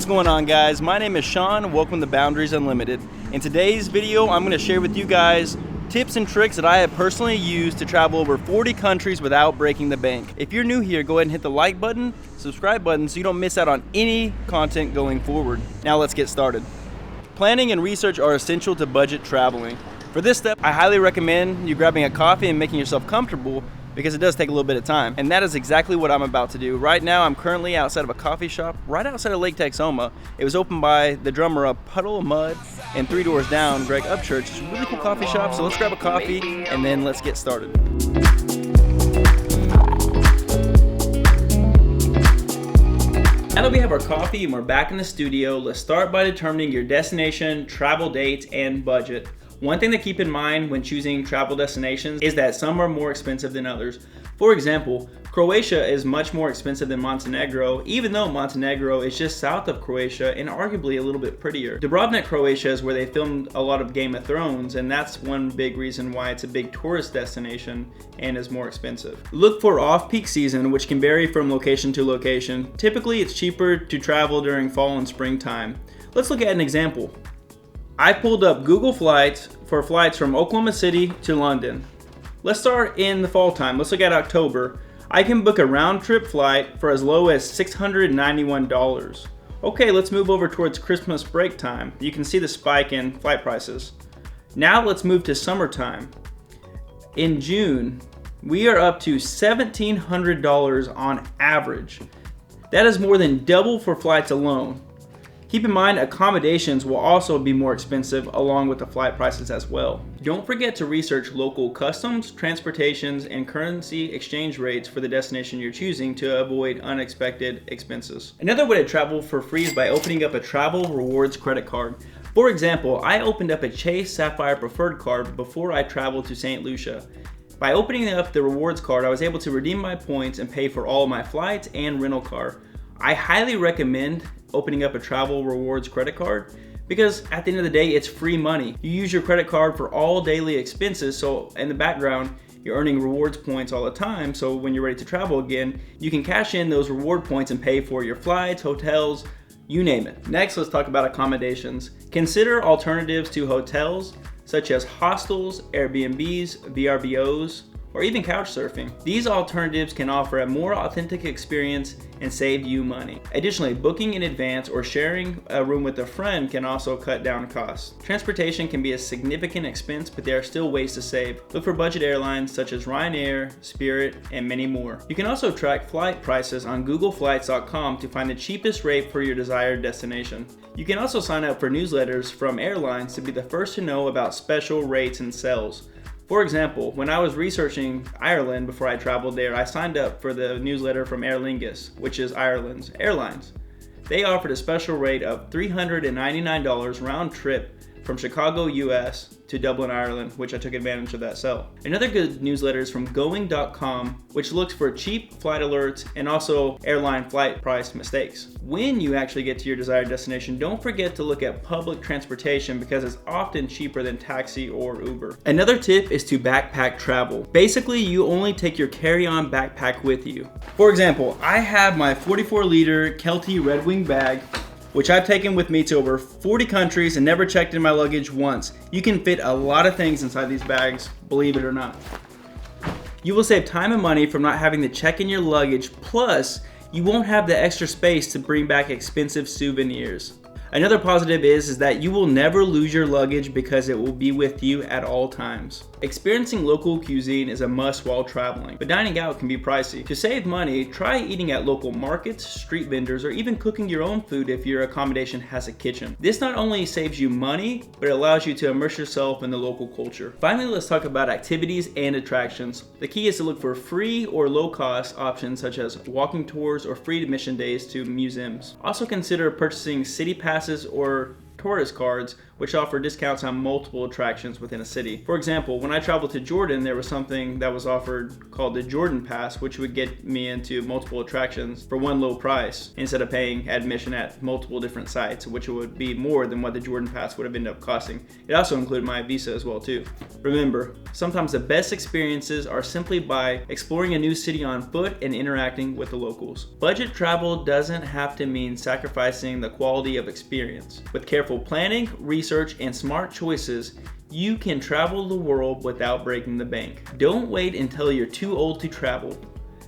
What's going on, guys? My name is Sean. Welcome to Boundaries Unlimited. In today's video, I'm going to share with you guys tips and tricks that I have personally used to travel over 40 countries without breaking the bank. If you're new here, go ahead and hit the like button, subscribe button so you don't miss out on any content going forward. Now let's get started. Planning and research are essential to budget traveling. For this step, I highly recommend you grabbing a coffee and making yourself comfortable because it does take a little bit of time. And that is exactly what I'm about to do. Right now, I'm currently outside of a coffee shop right outside of Lake Texoma. It was opened by the drummer of Puddle of Mud and 3 doors down, Greg Upchurch. It's a really cool coffee shop, so let's grab a coffee and then let's get started. Now that we have our coffee and we're back in the studio, let's start by determining your destination, travel dates, and budget. One thing to keep in mind when choosing travel destinations is that some are more expensive than others. For example, Croatia is much more expensive than Montenegro, even though Montenegro is just south of Croatia and arguably a little bit prettier. Dubrovnik, Croatia is where they filmed a lot of Game of Thrones, and that's one big reason why it's a big tourist destination and is more expensive. Look for off-peak season, which can vary from location to location. Typically, it's cheaper to travel during fall and springtime. Let's look at an example. I pulled up Google Flights for flights from Oklahoma City to London. Let's start in the fall time. Let's look at October. I can book a round trip flight for as low as $691. Okay, let's move over towards Christmas break time. You can see the spike in flight prices. Now let's move to summertime. In June, we are up to $1,700 on average. That is more than double for flights alone. Keep in mind, accommodations will also be more expensive along with the flight prices as well. Don't forget to research local customs, transportations, and currency exchange rates for the destination you're choosing to avoid unexpected expenses. Another way to travel for free is by opening up a travel rewards credit card. For example, I opened up a Chase Sapphire Preferred card before I traveled to St. Lucia. By opening up the rewards card, I was able to redeem my points and pay for all of my flights and rental car. I highly recommend opening up a travel rewards credit card because at the end of the day, it's free money. You use your credit card for all daily expenses, so in the background, you're earning rewards points all the time, so when you're ready to travel again, you can cash in those reward points and pay for your flights, hotels, you name it. Next, let's talk about accommodations. Consider alternatives to hotels such as hostels, Airbnbs, VRBOs, or even couch surfing. These alternatives can offer a more authentic experience and save you money. Additionally, booking in advance or sharing a room with a friend can also cut down costs. Transportation can be a significant expense, but there are still ways to save. Look for budget airlines such as Ryanair, Spirit, and many more. You can also track flight prices on googleflights.com to find the cheapest rate for your desired destination. You can also sign up for newsletters from airlines to be the first to know about special rates and sales. For example, when I was researching Ireland before I traveled there, I signed up for the newsletter from Aer Lingus, which is Ireland's airlines. They offered a special rate of $399 round trip from Chicago, US to Dublin, Ireland, which I took advantage of that sale. Another good newsletter is from going.com, which looks for cheap flight alerts and also airline flight price mistakes. When you actually get to your desired destination, don't forget to look at public transportation because it's often cheaper than taxi or Uber. Another tip is to backpack travel. Basically, you only take your carry-on backpack with you. For example, I have my 44-liter Kelty Red Wing bag, which I've taken with me to over 40 countries and never checked in my luggage once. You can fit a lot of things inside these bags, believe it or not. You will save time and money from not having to check in your luggage, plus you won't have the extra space to bring back expensive souvenirs. Another positive is that you will never lose your luggage because it will be with you at all times. Experiencing local cuisine is a must while traveling, but dining out can be pricey. To save money, try eating at local markets, street vendors, or even cooking your own food if your accommodation has a kitchen. This not only saves you money, but it allows you to immerse yourself in the local culture. Finally, let's talk about activities and attractions. The key is to look for free or low-cost options such as walking tours or free admission days to museums. Also consider purchasing city passes or tourist cards which offer discounts on multiple attractions within a city. For example, when I traveled to Jordan, there was something that was offered called the Jordan Pass, which would get me into multiple attractions for one low price instead of paying admission at multiple different sites, which would be more than what the Jordan Pass would have ended up costing. It also included my visa as well too. Remember, sometimes the best experiences are simply by exploring a new city on foot and interacting with the locals. Budget travel doesn't have to mean sacrificing the quality of experience. With careful planning, research, and smart choices, you can travel the world without breaking the bank. Don't wait until you're too old to travel.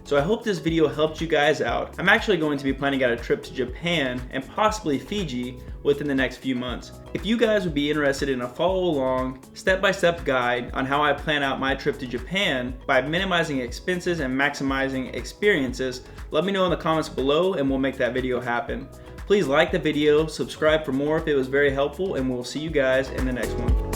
So I hope this video helped you guys out. I'm actually going to be planning out a trip to Japan and possibly Fiji within the next few months. If you guys would be interested in a follow-along, step-by-step guide on how I plan out my trip to Japan by minimizing expenses and maximizing experiences, let me know in the comments below and we'll make that video happen. Please like the video, subscribe for more if it was very helpful, and we'll see you guys in the next one.